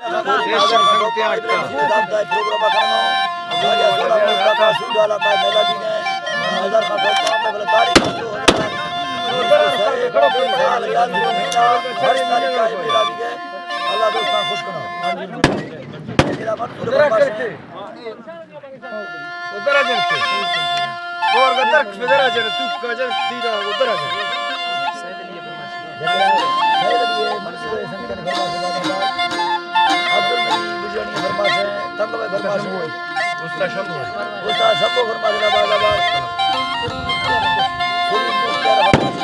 Desher sanki arttı. अल्लाह दोस्तां खुश करो मेरा मन उधर करते उधर आ जाते और गदर किधर आ जाते तू कजर तीरा उधर आ जाते सही लिए मंसूर संगठन फरमाश अब्दुल मजीद बुजवानी फरमाश है तंगवे फरमाश उस्ताद शंभू फरमाश बाबाद पूरी मुख्तार फरमाश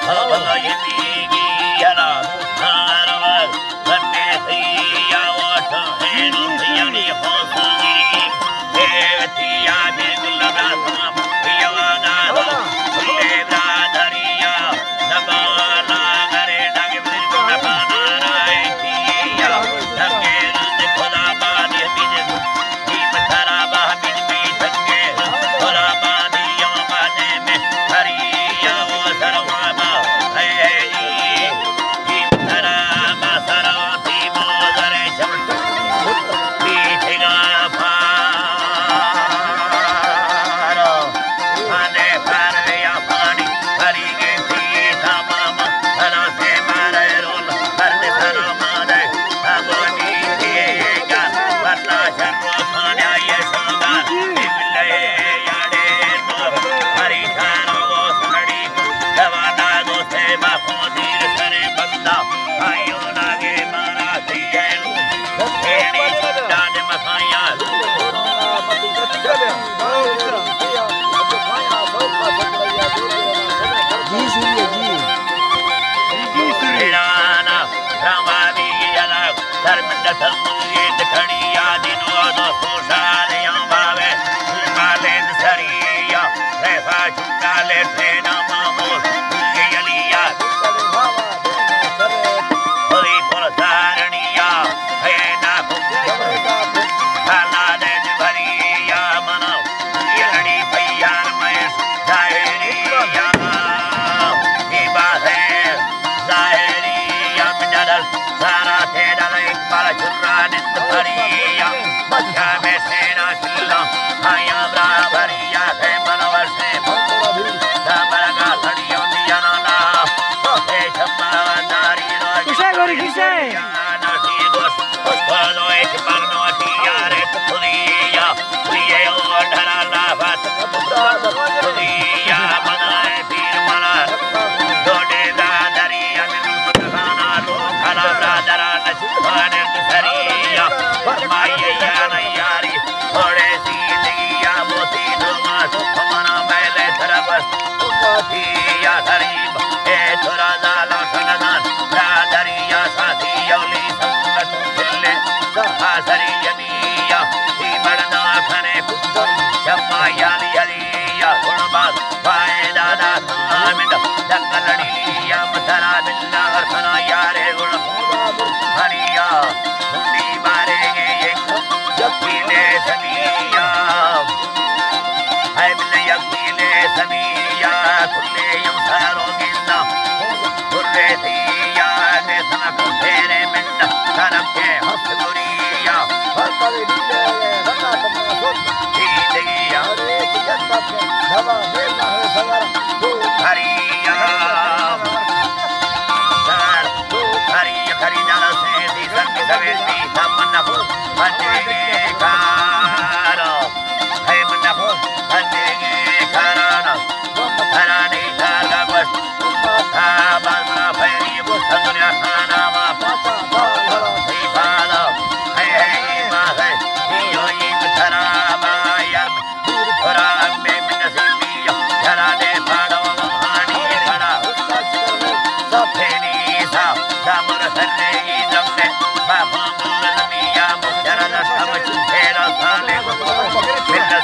हाँ भला ये नीगी यारा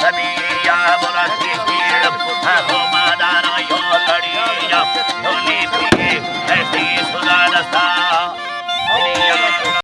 Sami